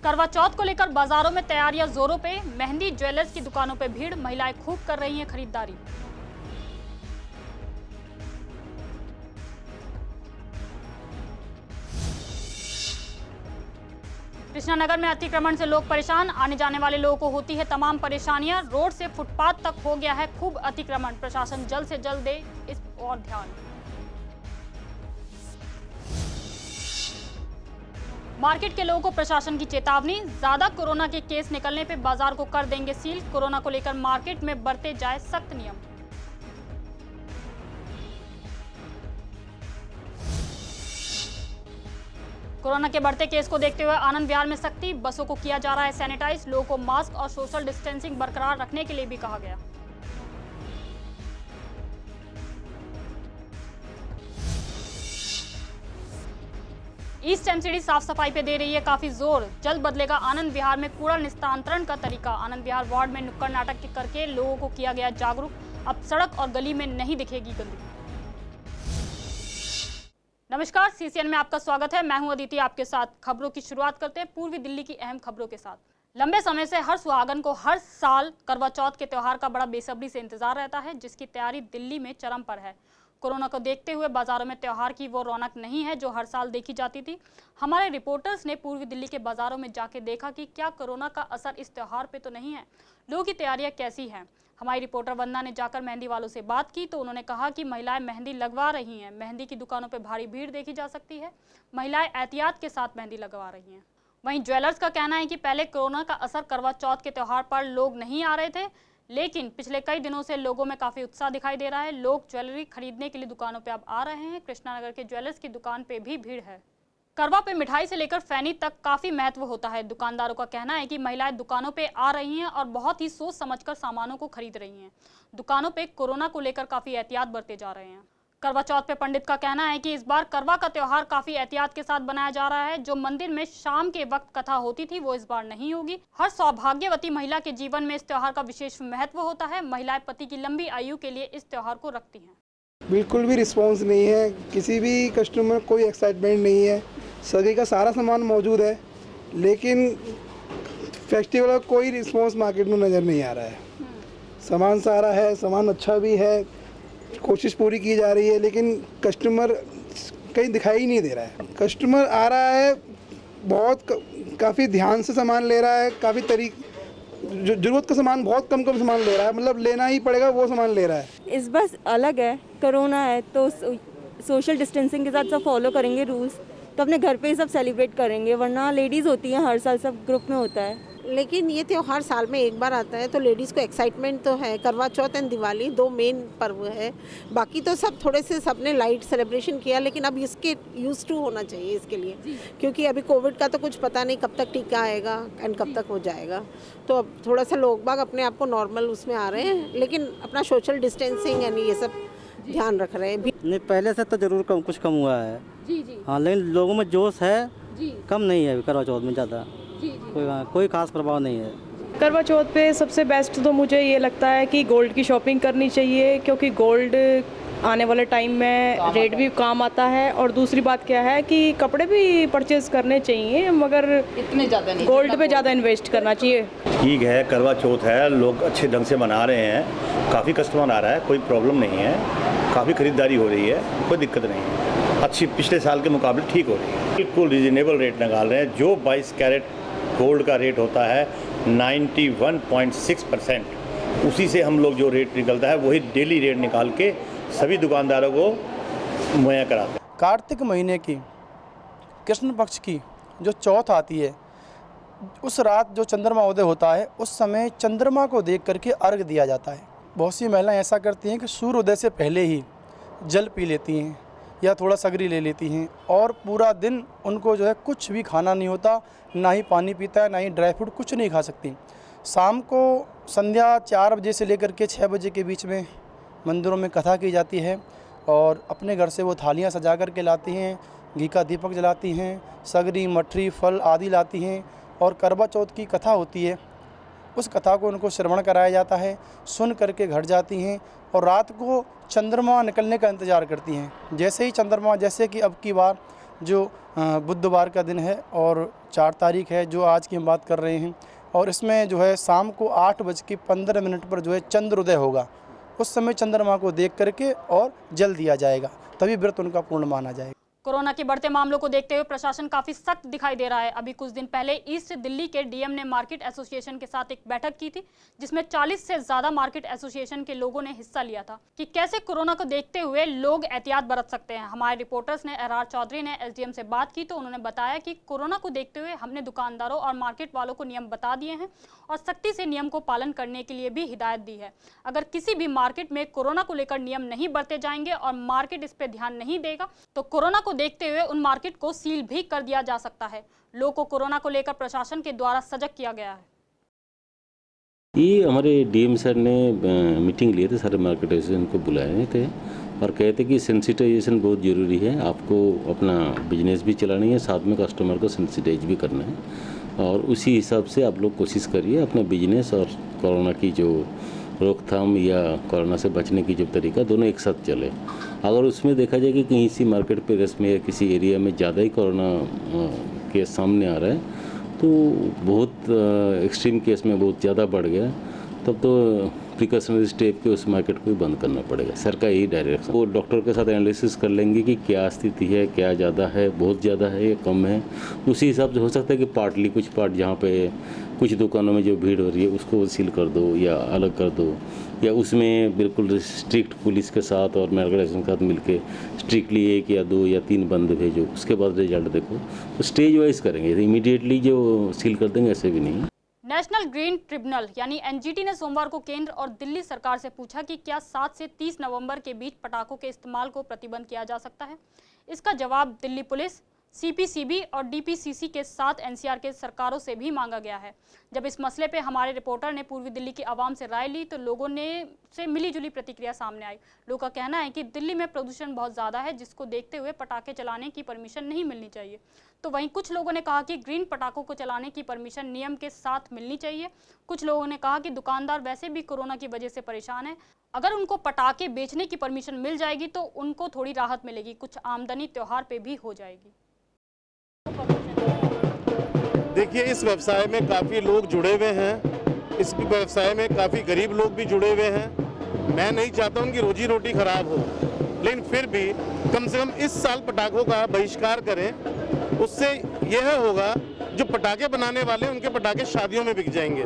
करवा चौथ को लेकर बाजारों में तैयारियां जोरों पे। मेहंदी ज्वेलर्स की दुकानों पे भीड़, महिलाएं खूब कर रही हैं खरीदारी। कृष्णानगर में अतिक्रमण से लोग परेशान, आने जाने वाले लोगों को होती है तमाम परेशानियां। रोड से फुटपाथ तक हो गया है खूब अतिक्रमण। प्रशासन जल्द से जल्द दे इस और ध्यान। मार्केट के लोगों को प्रशासन की चेतावनी, ज्यादा कोरोना के केस निकलने पे बाजार को कर देंगे सील। कोरोना को लेकर मार्केट में बरते जाए सख्त नियम। कोरोना के बढ़ते केस को देखते हुए आनंद विहार में सख्ती, बसों को किया जा रहा है सैनिटाइज। लोगों को मास्क और सोशल डिस्टेंसिंग बरकरार रखने के लिए भी कहा गया। ईस्ट एमसीडी साफ सफाई पे दे रही है काफी जोर। जल्द बदलेगा आनंद विहार में कूड़ा निस्तारण का तरीका। आनंद विहार वार्ड में नुक्कड़ नाटक करके लोगों को किया गया जागरूक। अब सड़क और गली में नहीं दिखेगी गंदगी। नमस्कार, सीसीएन में आपका स्वागत है। मैं हूं अदिति, आपके साथ खबरों की शुरुआत करते हैं पूर्वी दिल्ली की अहम खबरों के साथ। लंबे समय से हर सुहागन को हर साल करवा चौथ के त्योहार का बड़ा बेसब्री से इंतजार रहता है, जिसकी तैयारी दिल्ली में चरम पर है। कोरोना को देखते हुए बाजारों में त्योहार की वो रौनक नहीं है जो हर साल देखी जाती थी। हमारे रिपोर्टर्स ने पूर्वी दिल्ली के बाजारों में जाके देखा कि क्या कोरोना का असर इस त्योहार पे तो नहीं है, लोगों की तैयारियां कैसी हैं। हमारी रिपोर्टर वंदना ने जाकर मेहंदी वालों से बात की तो उन्होंने कहा कि महिलाएं मेहंदी लगवा रही हैं। मेहंदी की दुकानों पर भारी भीड़ देखी जा सकती है। महिलाएं एहतियात के साथ मेहंदी लगवा रही हैं। वहीं ज्वेलर्स का कहना है कि पहले कोरोना का असर करवा चौथ के त्योहार पर लोग नहीं आ रहे थे, लेकिन पिछले कई दिनों से लोगों में काफी उत्साह दिखाई दे रहा है। लोग ज्वेलरी खरीदने के लिए दुकानों पे अब आ रहे हैं। कृष्णानगर के ज्वेलर्स की दुकान पे भी भीड़ है। करवा पे मिठाई से लेकर फैनी तक काफी महत्व होता है। दुकानदारों का कहना है कि महिलाएं दुकानों पे आ रही हैं और बहुत ही सोच समझकर सामानों को खरीद रही हैं। दुकानों पे कोरोना को लेकर काफी एहतियात बरते जा रहे हैं। करवा चौथ पे पंडित का कहना है कि इस बार करवा का त्योहार काफी एहतियात के साथ बनाया जा रहा है। जो मंदिर में शाम के वक्त कथा होती थी वो इस बार नहीं होगी। हर सौभाग्यवती महिला के जीवन में इस त्योहार का विशेष महत्व होता है। महिलाएं पति की लंबी आयु के लिए इस त्योहार को रखती हैं। बिल्कुल भी रिस्पांस नहीं है, किसी भी कस्टमर कोई एक्साइटमेंट नहीं है। सभी का सारा सामान मौजूद है, लेकिन फेस्टिवल का कोई रिस्पांस मार्केट में नज़र नहीं आ रहा है। सामान सारा है, सामान अच्छा भी है, कोशिश पूरी की जा रही है, लेकिन कस्टमर कहीं दिखाई ही नहीं दे रहा है। कस्टमर आ रहा है, काफ़ी ध्यान से सामान ले रहा है, काफ़ी ज़रूरत का सामान बहुत कम सामान ले रहा है, मतलब लेना ही पड़ेगा वो सामान ले रहा है। इस बार अलग है, कोरोना है तो सोशल डिस्टेंसिंग के साथ सब फॉलो करेंगे रूल्स, तो अपने घर पे ही सब सेलिब्रेट करेंगे, वरना लेडीज़ होती हैं हर साल सब ग्रुप में होता है। लेकिन ये त्योहार साल में एक बार आता है तो लेडीज़ को एक्साइटमेंट तो है। करवा चौथ एंड दिवाली दो मेन पर्व है, बाकी तो सब थोड़े से सबने लाइट सेलिब्रेशन किया, लेकिन अब इसके यूज टू होना चाहिए इसके लिए, क्योंकि अभी कोविड का तो कुछ पता नहीं कब तक टीका आएगा एंड कब तक हो जाएगा। तो अब थोड़ा सा लोग बाग अपने आप को नॉर्मल उसमें आ रहे हैं, लेकिन अपना सोशल डिस्टेंसिंग एंड ये सब ध्यान रख रहे हैं। नहीं, पहले से तो जरूर कुछ कम हुआ है जी। हाँ, लेकिन लोगों में जोश है जी। कम नहीं है करवा चौथ में ज़्यादा। जी। कोई खास प्रभाव नहीं है। करवा चौथ पे सबसे बेस्ट तो मुझे ये लगता है कि गोल्ड की शॉपिंग करनी चाहिए, क्योंकि गोल्ड आने वाले टाइम में रेट भी काम आता है। और दूसरी बात क्या है कि कपड़े भी परचेज करने चाहिए, मगर इतने ज़्यादा नहीं, गोल्ड पे ज़्यादा इन्वेस्ट करना चाहिए। ठीक है, करवा चौथ है, लोग अच्छे ढंग से मना रहे हैं, काफ़ी कस्टमर आ रहा है, कोई प्रॉब्लम नहीं है, काफ़ी खरीदारी हो रही है, कोई दिक्कत नहीं है, अच्छी पिछले साल के मुकाबले ठीक हो रही है। बिल्कुल रीजनेबल रेट निकाल रहे हैं। जो 22 कैरेट गोल्ड का रेट होता है 91.6%, उसी से हम लोग जो रेट निकलता है वही डेली रेट निकाल के सभी दुकानदारों को मुहैया कराते हैं। कार्तिक महीने की कृष्ण पक्ष की जो चौथ आती है, उस रात जो चंद्रमा उदय होता है, उस समय चंद्रमा को देख करके अर्घ दिया जाता है। बहुत सी महिलाएं ऐसा करती हैं कि सूर्य उदय से पहले ही जल पी लेती हैं या थोड़ा सगरी ले लेती हैं, और पूरा दिन उनको जो है कुछ भी खाना नहीं होता, ना ही पानी पीता है, ना ही ड्राई फ्रूट, कुछ नहीं खा सकती। शाम को संध्या 4 बजे से लेकर के 6 बजे के बीच में मंदिरों में कथा की जाती है, और अपने घर से वो थालियाँ सजा कर के लाती हैं, घी का दीपक जलाती हैं, सगरी मठरी फल आदि लाती हैं, और करवा चौथ की कथा होती है, उस कथा को उनको श्रवण कराया जाता है, सुन करके घर जाती हैं और रात को चंद्रमा निकलने का इंतज़ार करती हैं। जैसे ही चंद्रमा, जैसे कि अब की बार जो बुधवार का दिन है और 4 तारीख है जो आज की हम बात कर रहे हैं। और इसमें जो है शाम को 8:15 पर जो है चंद्रोदय होगा। उस समय चंद्रमा को देख करके और जल दिया जाएगा, तभी व्रत उनका पूर्ण माना जाएगा। कोरोना के बढ़ते मामलों को देखते हुए प्रशासन काफी सख्त दिखाई दे रहा है। अभी कुछ दिन पहले ईस्ट दिल्ली के डीएम ने मार्केट एसोसिएशन के साथ एक बैठक की थी, जिसमें 40 से ज्यादा मार्केट एसोसिएशन के लोगों ने हिस्सा लिया था कि कैसे कोरोना को देखते हुए लोग एहतियात बरत सकते हैं। हमारे रिपोर्टर्स ने एरआर चौधरी ने एसडीएम से बात की तो उन्होंने बताया कि कोरोना को देखते हुए हमने दुकानदारों और मार्केट वालों को नियम बता दिए हैं और सख्ती से नियम को पालन करने के लिए भी हिदायत दी है। अगर किसी भी मार्केट में कोरोना को लेकर नियम नहीं बरते जाएंगे और मार्केट इस पर ध्यान नहीं देगा तो कोरोना को देखते हुए उन मार्केट को सील भी कर दिया जा सकता है। लोगों को कोरोना को लेकर प्रशासन के द्वारा सजग किया गया है। ये हमारे डीएम सर ने मीटिंग लिए थे, सारे मार्केट एसोसिएशन को बुलाए थे और कहते कि सेंसिटाइजेशन बहुत ज़रूरी है। आपको अपना बिजनेस भी चलाना है, साथ में कस्टमर को सेंसिटाइज भी करना है और उसी हिसाब से आप लोग कोशिश करिए अपना बिजनेस और कोरोना की जो रोकथाम या कोरोना से बचने की जो तरीका दोनों एक साथ चले। अगर उसमें देखा जाए कि कहीं सी मार्केट प्लेस में या किसी एरिया में ज़्यादा ही कोरोना केस सामने आ रहा है तो बहुत एक्सट्रीम केस में बहुत ज़्यादा बढ़ गया, तब तो प्रिकॉशनरी स्टेप के उस मार्केट को भी बंद करना पड़ेगा। सर का यही डायरेक्शन। वो डॉक्टर के साथ एनालिसिस कर लेंगे कि क्या स्थिति है, क्या ज़्यादा है, बहुत ज़्यादा है या कम है। उसी हिसाब से हो सकता है कि पार्टली कुछ पार्ट जहाँ पे कुछ दुकानों में जो भीड़ हो रही है उसको सील कर दो या अलग कर दो, या उसमें बिल्कुल स्ट्रिक्ट पुलिस के साथ और मार्केट के साथ मिलके स्ट्रिक्टली 1 या 2 या 3 बंद भेजो, उसके बाद रिजल्ट देखो। तो स्टेज वाइज करेंगे, इमीडिएटली जो सील कर देंगे ऐसे भी नहीं। नेशनल ग्रीन ट्रिब्यूनल यानी एनजीटी ने सोमवार को केंद्र और दिल्ली सरकार से पूछा कि क्या 7 से 30 नवंबर के बीच पटाखों के इस्तेमाल को प्रतिबंध किया जा सकता है। इसका जवाब दिल्ली पुलिस, सीपीसीबी और डीपीसीसी के साथ एनसीआर के सरकारों से भी मांगा गया है। जब इस मसले पे हमारे रिपोर्टर ने पूर्वी दिल्ली की आवाम से राय ली तो लोगों ने से मिलीजुली प्रतिक्रिया सामने आई। लोगों का कहना है कि दिल्ली में प्रदूषण बहुत ज़्यादा है, जिसको देखते हुए पटाखे चलाने की परमिशन नहीं मिलनी चाहिए। तो वहीं कुछ लोगों ने कहा कि ग्रीन पटाखों को चलाने की परमिशन नियम के साथ मिलनी चाहिए। कुछ लोगों ने कहा कि दुकानदार वैसे भी कोरोना की वजह से परेशान है, अगर उनको पटाखे बेचने की परमिशन मिल जाएगी तो उनको थोड़ी राहत मिलेगी, कुछ आमदनी त्योहार पे भी हो जाएगी। देखिए, इस व्यवसाय में काफ़ी लोग जुड़े हुए हैं, इस व्यवसाय में काफ़ी गरीब लोग भी जुड़े हुए हैं। मैं नहीं चाहता उनकी रोजी रोटी खराब हो, लेकिन फिर भी कम से कम इस साल पटाखों का बहिष्कार करें। उससे यह होगा जो पटाखे बनाने वाले उनके पटाखे शादियों में बिक जाएंगे।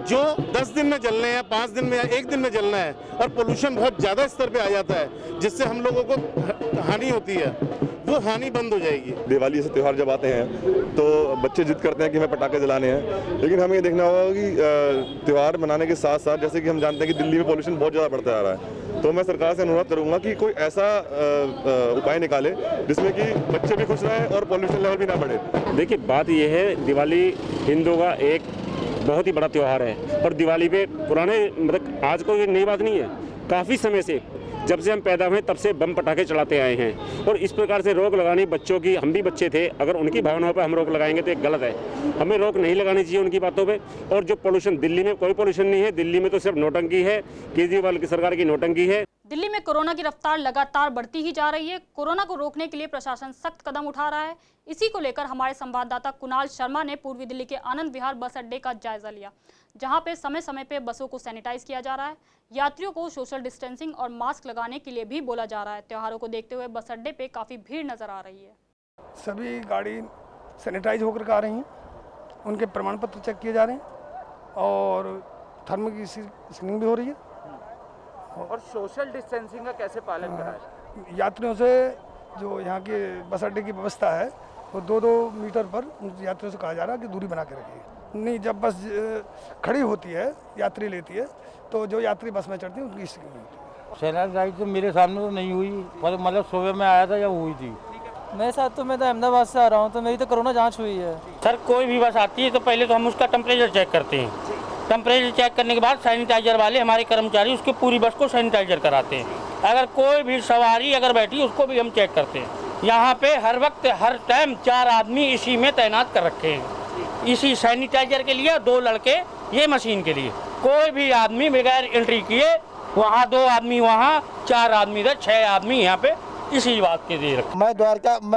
जो 10 दिन में जलने हैं, 5 दिन में या 1 दिन में जलना है और पोल्यूशन बहुत ज़्यादा स्तर पे आ जाता है जिससे हम लोगों को हानि होती है, वो हानि बंद हो जाएगी। दिवाली जैसे त्यौहार जब आते हैं तो बच्चे जिद करते हैं कि हमें पटाखे जलाने हैं, लेकिन हमें ये देखना होगा कि त्यौहार मनाने के साथ साथ जैसे कि हम जानते हैं कि दिल्ली में पोल्यूशन बहुत ज़्यादा बढ़ता आ रहा है, तो मैं सरकार से अनुरोध करूंगा कि कोई ऐसा उपाय निकाले जिसमें कि बच्चे भी खुश रहें और पोल्यूशन लेवल भी ना बढ़े। देखिए, बात यह है, दिवाली हिंदुओं का एक बहुत ही बड़ा त्यौहार है और दिवाली पे पुराने मतलब आज को ये नई बात नहीं है, काफ़ी समय से जब से हम पैदा हुए तब से बम पटाखे चलाते आए हैं और इस प्रकार से रोक लगानी बच्चों की, हम भी बच्चे थे, अगर उनकी भावनाओं पर हम रोक लगाएंगे तो एक गलत है। हमें रोक नहीं लगानी चाहिए उनकी बातों पे। और जो पोल्यूशन, दिल्ली में कोई पोल्यूशन नहीं है, दिल्ली में तो सिर्फ नौटंकी है, केजरीवाल की सरकार की नौटंकी है। दिल्ली में कोरोना की रफ्तार लगातार बढ़ती ही जा रही है। कोरोना को रोकने के लिए प्रशासन सख्त कदम उठा रहा है। इसी को लेकर हमारे संवाददाता कुणाल शर्मा ने पूर्वी दिल्ली के आनंद विहार बस अड्डे का जायजा लिया, जहां पे समय समय पे बसों को सैनिटाइज किया जा रहा है। यात्रियों को सोशल डिस्टेंसिंग और मास्क लगाने के लिए भी बोला जा रहा है। त्योहारों को देखते हुए बस अड्डे पे काफ़ी भीड़ नजर आ रही है। सभी गाड़ी सैनिटाइज होकर आ रही हैं, उनके प्रमाण पत्र चेक किए जा रहे हैं और थर्मल की स्क्रीनिंग भी हो रही है। और सोशल डिस्टेंसिंग का कैसे पालन करा है? यात्रियों से जो यहाँ के बस अड्डे की व्यवस्था है वो 2-2 मीटर पर यात्रियों से कहा जा रहा है कि दूरी बना के रखिए। नहीं, जब बस खड़ी होती है, यात्री लेती है, तो जो यात्री बस में चढ़ती है उनकी स्क्रीनिंग होती है। सैनिटाइज तो मेरे सामने तो नहीं हुई, पर मतलब सुबह में आया था जब हुई थी। मेरे साथ तो मैं तो अहमदाबाद से आ रहा हूँ, तो मेरी तो कोरोना जांच हुई है। सर, कोई भी बस आती है तो पहले तो हम उसका टेम्परेचर चेक करते हैं। टेम्परेचर चेक करने के बाद सैनिटाइजर वाले हमारे कर्मचारी उसके पूरी बस को सैनिटाइजर कराते हैं। अगर कोई भी सवारी अगर बैठी उसको भी हम चेक करते हैं। यहाँ पे हर वक्त हर टाइम 4 आदमी इसी में तैनात कर रखे हैं, इसी सैनिटाइजर के लिए, 2 लड़के ये मशीन के लिए। कोई भी आदमी बगैर एंट्री किए वहाँ 2 आदमी वहाँ, 4 आदमी इधर, 6 आदमी यहाँ पे इसी बात के लिए रखें। मैं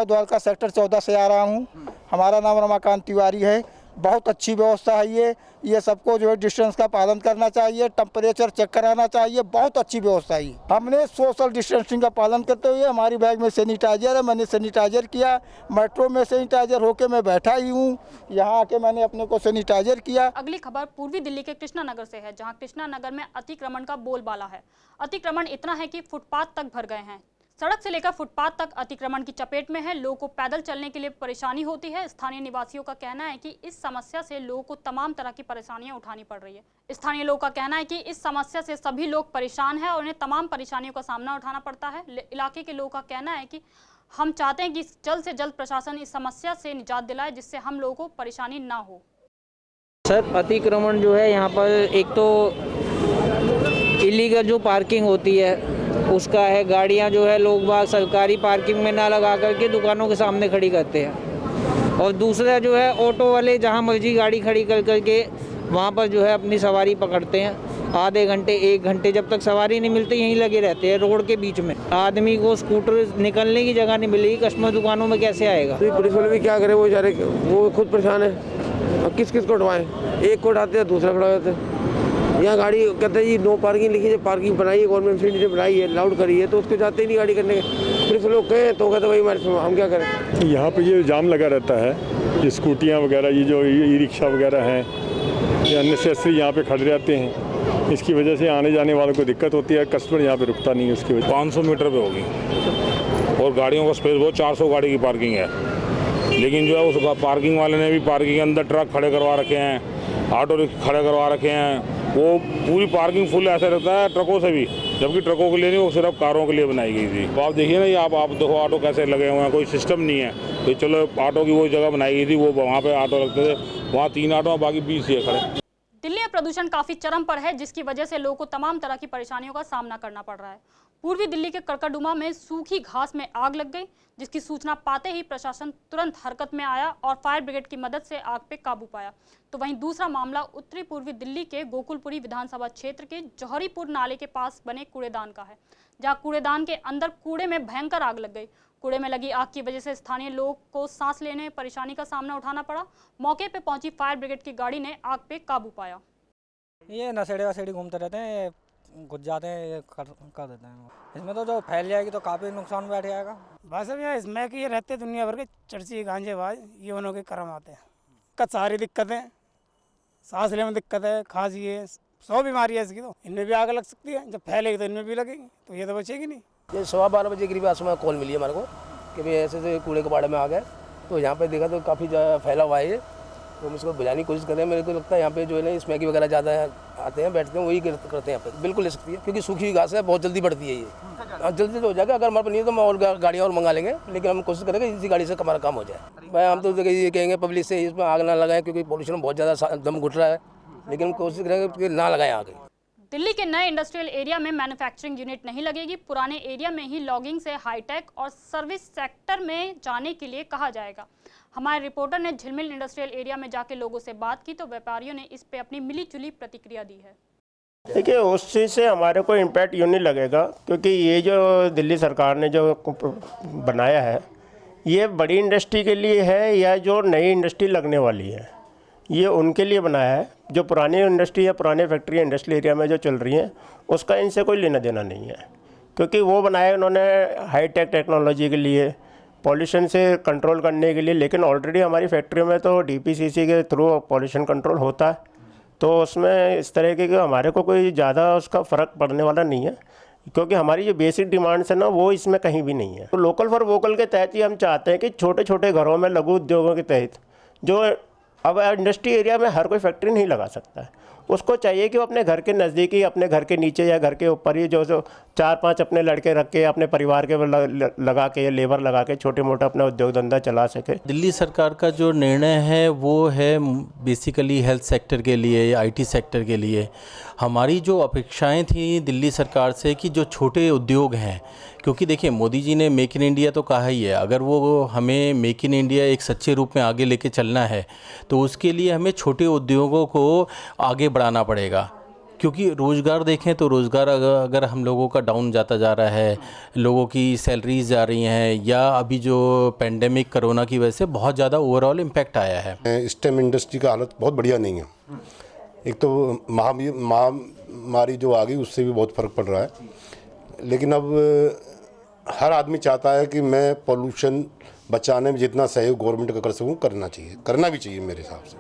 द्वारका सेक्टर 14 से आ रहा हूँ। हमारा नाम रमाकांत तिवारी है। बहुत अच्छी व्यवस्था है ये सबको जो है डिस्टेंस का पालन करना चाहिए, टेम्परेचर चेक कराना चाहिए। बहुत अच्छी व्यवस्था है। हमने सोशल डिस्टेंसिंग का पालन करते हुए हमारी बैग में सैनिटाइजर है, मैंने सैनिटाइजर किया। मेट्रो में सैनिटाइजर होके मैं बैठा ही हूँ, यहाँ आके मैंने अपने को सैनिटाइजर किया। अगली खबर पूर्वी दिल्ली के कृष्णा नगर से है, जहाँ कृष्णा नगर में अतिक्रमण का बोलबाला है। अतिक्रमण इतना है कि फुटपाथ तक भर गए हैं। सड़क से लेकर फुटपाथ तक अतिक्रमण की चपेट में है। लोगों को पैदल चलने के लिए परेशानी होती है। स्थानीय निवासियों का कहना है कि इस समस्या से लोगों को तमाम तरह की परेशानियां उठानी पड़ रही है। स्थानीय लोगों का कहना है कि इस समस्या से सभी लोग परेशान हैं और उन्हें तमाम परेशानियों का सामना उठाना पड़ता है। इलाके के लोगों का कहना है कि हम चाहते हैं कि जल्द से जल्द प्रशासन इस समस्या से निजात दिलाए, जिससे हम लोगों को परेशानी ना हो। सर, अतिक्रमण जो है यहाँ पर, एक तो इलीगल जो पार्किंग होती है उसका है। गाड़ियाँ जो है लोग बाग सरकारी पार्किंग में ना लगा करके दुकानों के सामने खड़ी करते हैं। और दूसरा जो है ऑटो वाले जहाँ मर्जी गाड़ी खड़ी कर करके वहाँ पर जो है अपनी सवारी पकड़ते हैं। आधे घंटे 1 घंटे जब तक सवारी नहीं मिलती यहीं लगे रहते हैं रोड के बीच में। आदमी को स्कूटर निकलने की जगह नहीं मिलेगी, कस्टमर दुकानों में कैसे आएगा? पुलिस वाले भी क्या करे, वो बेचारे वो खुद परेशान है। अब किस को उठवाएं? एक को उठाते हैं दूसरा खड़ा होता है। यहाँ गाड़ी कहते हैं जी नो पार्किंग लिखी है, पार्किंग बनाई है गवर्नमेंट ने बनाई है, अलाउड करी है, तो उसको जाते ही नहीं गाड़ी करने के। पुलिस लोग कहें तो कहते भाई हम क्या करें। यहाँ पे ये जाम लगा रहता है, ये स्कूटियाँ वगैरह, ये जो ई रिक्शा वगैरह हैं, ये अननेसेसरी यहाँ पे खड़े रहते हैं। इसकी वजह से आने जाने वालों को दिक्कत होती है। कस्टमर यहाँ पे रुकता नहीं है उसकी वजह। 500 मीटर पे होगी और गाड़ियों का स्पेस बहुत 400 गाड़ी की पार्किंग है। लेकिन जो है उस पार्किंग वाले ने भी पार्किंग के अंदर ट्रक खड़े करवा रखे हैं, ऑटो खड़े करवा रखे हैं। वो पूरी पार्किंग फुल ऐसा रहता है ट्रकों से भी, जबकि ट्रकों के लिए नहीं, वो सिर्फ कारों के लिए बनाई गई थी। तो आप देखिए ना, ये आप देखो ऑटो कैसे लगे हुए हैं, कोई सिस्टम नहीं है। तो चलो ऑटो की वो जगह बनाई गई थी, वो वहाँ पे ऑटो लगते थे, वहाँ 3 ऑटो, बाकी 20 ही खड़े। दिल्ली में प्रदूषण काफी चरम पर है, जिसकी वजह से लोगों को तमाम तरह की परेशानियों का सामना करना पड़ रहा है। पूर्वी दिल्ली के करकरडुमा में सूखी घास में आग लग गई, जिसकी सूचना पाते ही प्रशासन तुरंत हरकत में आया और फायर ब्रिगेड की मदद से आग पे काबू पाया। तो वहीं दूसरा मामला उत्तरी पूर्वी दिल्ली के गोकुलपुरी विधानसभा क्षेत्र के जौहरीपुर नाले के पास बने कूड़ेदान का है, जहां कूड़ेदान के अंदर कूड़े में भयंकर आग लग गई। कूड़े में लगी आग की वजह से स्थानीय लोगों को सांस लेने में परेशानी का सामना उठाना पड़ा। मौके पे पहुंची फायर ब्रिगेड की गाड़ी ने आग पे काबू पाया। ये नशेड़ी वसेड़ी घूमते रहते हैं, घुस जाते हैं, ये कर देते हैं। इसमें तो जो फैल जाएगी तो काफ़ी नुकसान बैठ जाएगा। बस अब यहाँ इसमें कि ये रहते दुनिया भर के चर्ची गांजेबाज, ये उन्हों के कर्म आते हैं। सारी दिक्कतें, सांस लेने में दिक्कत है, खांसी है, 100 बीमारी है इसकी। तो इनमें भी आग लग सकती है, जब फैलेगी तो इनमें भी लगेगी, तो ये तो बचेगी नहीं। ये 12:15 बजे करीब आसमान कॉल मिली हमारे को कि भाई ऐसे ऐसे कूड़े के बाड़े में आ गए। तो यहाँ पे देखा तो काफ़ी फैला हुआ है ये, तो हम इसको बुझाने की कोशिश कर रहे हैं। मेरे को लगता है यहाँ पे जो है ना स्मैगी वगैरह ज़्यादा आते हैं, बैठते हैं, वही करते हैं यहाँ पे। बिल्कुल ले सकती है, क्योंकि सूखी हुई घास है, बहुत जल्दी बढ़ती है ये। जल्दी हो जाएगा, अगर हमारे पास नहीं है तो हम और गाड़ियाँ और मंगा लेंगे, लेकिन हम कोशिश करेंगे इसी गाड़ी से हमारा काम हो जाए। भाई हम तो ये कहेंगे पब्लिक से इसमें आग ना लगाएं, क्योंकि पोल्यूशन बहुत ज़्यादा दम घुट रहा है, लेकिन हम कोशिश करेंगे कि ना लगाएं आगे। दिल्ली के नए इंडस्ट्रियल एरिया में मैन्युफैक्चरिंग यूनिट नहीं लगेगी। पुराने एरिया में ही लॉगिंग से हाईटेक और सर्विस सेक्टर में जाने के लिए कहा जाएगा। हमारे रिपोर्टर ने झिलमिल इंडस्ट्रियल एरिया में जाके लोगों से बात की, तो व्यापारियों ने इस पे अपनी मिली जुली प्रतिक्रिया दी है। देखिए, उस चीज़ से हमारे को इम्पैक्ट यूँ नहीं लगेगा, क्योंकि ये जो दिल्ली सरकार ने जो बनाया है, ये बड़ी इंडस्ट्री के लिए है या जो नई इंडस्ट्री लगने वाली है, ये उनके लिए बनाया है। जो पुरानी इंडस्ट्री या पुराने फैक्ट्री इंडस्ट्रियल एरिया में जो चल रही हैं, उसका इनसे कोई लेना देना नहीं है, क्योंकि वो बनाए उन्होंने हाईटेक टेक्नोलॉजी के लिए, पॉल्यूशन से कंट्रोल करने के लिए। लेकिन ऑलरेडी हमारी फैक्ट्री में तो डीपीसीसी के थ्रू पॉल्यूशन कंट्रोल होता है, तो उसमें इस तरह के हमारे को कोई ज़्यादा उसका फ़र्क पड़ने वाला नहीं है, क्योंकि हमारी जो बेसिक डिमांड्स है ना, वो इसमें कहीं भी नहीं है। तो लोकल फॉर वोकल के तहत ही हम चाहते हैं कि छोटे छोटे घरों में, लघु उद्योगों के तहत, जो अब इंडस्ट्री एरिया में हर कोई फैक्ट्री नहीं लगा सकता है, उसको चाहिए कि वो अपने घर के नज़दीकी, अपने घर के नीचे या घर के ऊपर ही जो 4-5 अपने लड़के रख के, अपने परिवार के लगा के, लेबर लगा के छोटे मोटा अपना उद्योग धंधा चला सके। दिल्ली सरकार का जो निर्णय है वो है बेसिकली हेल्थ सेक्टर के लिए, आईटी सेक्टर के लिए। हमारी जो अपेक्षाएं थी दिल्ली सरकार से कि जो छोटे उद्योग हैं, क्योंकि देखिए मोदी जी ने मेक इन इंडिया तो कहा ही है, अगर वो हमें मेक इन इंडिया एक सच्चे रूप में आगे लेके चलना है तो उसके लिए हमें छोटे उद्योगों को आगे बढ़ाना पड़ेगा। क्योंकि रोज़गार देखें तो रोज़गार अगर हम लोगों का डाउन जाता जा रहा है, लोगों की सैलरीज जा रही हैं, या अभी जो पेंडेमिक कोरोना की वजह से बहुत ज़्यादा ओवरऑल इम्पैक्ट आया है। स्टेम इंडस्ट्री का हालत बहुत बढ़िया नहीं है। एक तो महामारी जो आ गई उससे भी बहुत फ़र्क पड़ रहा है, लेकिन अब हर आदमी चाहता है कि मैं पोल्यूशन बचाने में जितना सहयोग गवर्नमेंट का कर सकूँ करना चाहिए, करना भी चाहिए मेरे हिसाब से।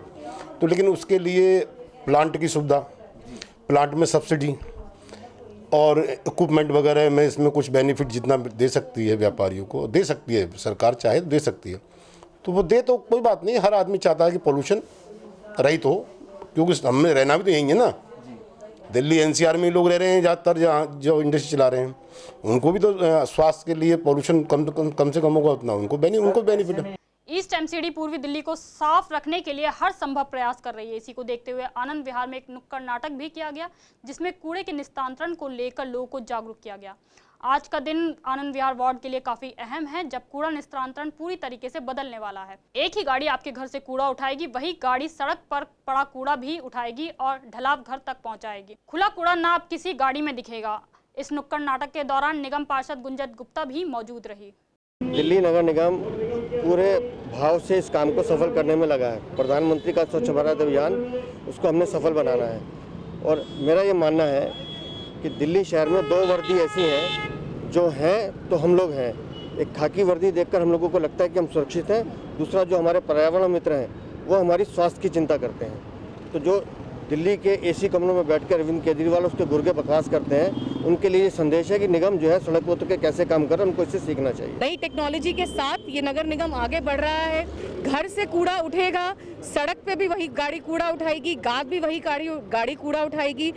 तो लेकिन उसके लिए प्लांट की सुविधा, प्लांट में सब्सिडी और इक्विपमेंट वगैरह में इसमें कुछ बेनिफिट जितना दे सकती है व्यापारियों को दे सकती है, सरकार चाहे तो दे सकती है, तो वो दे तो कोई बात नहीं। हर आदमी चाहता है कि पोल्यूशन रहित हो, क्योंकि हमें रहना भी तो यही है ना। दिल्ली एनसीआर में लोग रह रहे हैं ज़्यादातर, जहाँ जो इंडस्ट्री चला रहे हैं, उनको भी तो स्वास्थ्य के लिए पोल्यूशन कम से कम होगा उतना उनको बेनिफिट है। ईस्ट एमसीडी पूर्वी दिल्ली को साफ रखने के लिए हर संभव प्रयास कर रही है। इसी को देखते हुए आनंद विहार में एक नुक्कड़ नाटक भी किया गया, जिसमें कूड़े के निस्तारण को लेकर लोगों को जागरूक किया गया। आज का दिन आनंद विहार वार्ड के लिए काफी अहम है, जब कूड़ा निस्तारण पूरी तरीके से बदलने वाला है। एक ही गाड़ी आपके घर से कूड़ा उठाएगी, वही गाड़ी सड़क पर पड़ा कूड़ा भी उठाएगी और ढलाव घर तक पहुंचाएगी। खुला कूड़ा ना अब किसी गाड़ी में दिखेगा। इस नुक्कड़ नाटक के दौरान निगम पार्षद गुंजत गुप्ता भी मौजूद रही। दिल्ली नगर निगम पूरे भाव से इस काम को सफल करने में लगा है। प्रधानमंत्री का स्वच्छ भारत अभियान, उसको हमने सफल बनाना है। और मेरा ये मानना है कि दिल्ली शहर में 2 वर्दी ऐसी हैं जो हैं तो हम लोग हैं। एक खाकी वर्दी देखकर हम लोगों को लगता है कि हम सुरक्षित हैं। दूसरा, जो हमारे पर्यावरण मित्र हैं वो हमारी स्वास्थ्य की चिंता करते हैं। तो जो दिल्ली के एसी कमरों में बैठकर अरविंद केजरीवाल उसके गुर्गे बकवास करते हैं, उनके लिए ये संदेश है कि निगम जो है सड़क पर उतर के कैसे काम कर रहा है, उनको इससे सीखना चाहिए। नई टेक्नोलॉजी के साथ ये नगर निगम आगे बढ़ रहा है। घर से कूड़ा उठेगा, सड़क पे भी वही गाड़ी कूड़ा उठाएगी, गाद भी वही गाड़ी कूड़ा उठाएगी।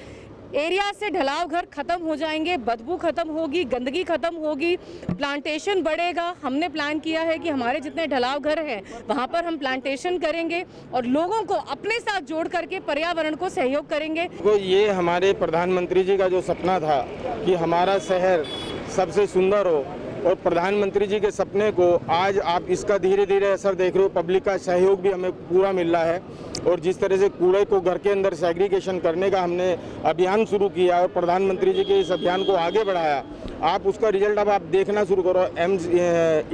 एरिया से ढलाव घर खत्म हो जाएंगे, बदबू खत्म होगी, गंदगी खत्म होगी, प्लांटेशन बढ़ेगा। हमने प्लान किया है कि हमारे जितने ढलाव घर हैं वहाँ पर हम प्लांटेशन करेंगे और लोगों को अपने साथ जोड़ करके पर्यावरण को सहयोग करेंगे। तो ये हमारे प्रधानमंत्री जी का जो सपना था कि हमारा शहर सबसे सुंदर हो, और प्रधानमंत्री जी के सपने को आज आप इसका धीरे धीरे असर देख रहे हो। पब्लिक का सहयोग भी हमें पूरा मिल रहा है, और जिस तरह से कूड़े को घर के अंदर सेग्रीगेशन करने का हमने अभियान शुरू किया और प्रधानमंत्री जी के इस अभियान को आगे बढ़ाया, आप उसका रिजल्ट अब आप देखना शुरू करो।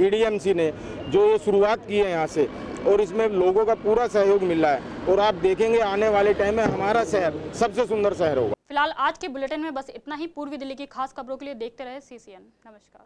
EDMC ने जो ये शुरुआत की है यहाँ से, और इसमें लोगों का पूरा सहयोग मिल रहा है, और आप देखेंगे आने वाले टाइम में हमारा शहर सबसे सुंदर शहर होगा। फिलहाल आज के बुलेटिन में बस इतना ही। पूर्वी दिल्ली की खास खबरों के लिए देखते रहे CCN। नमस्कार।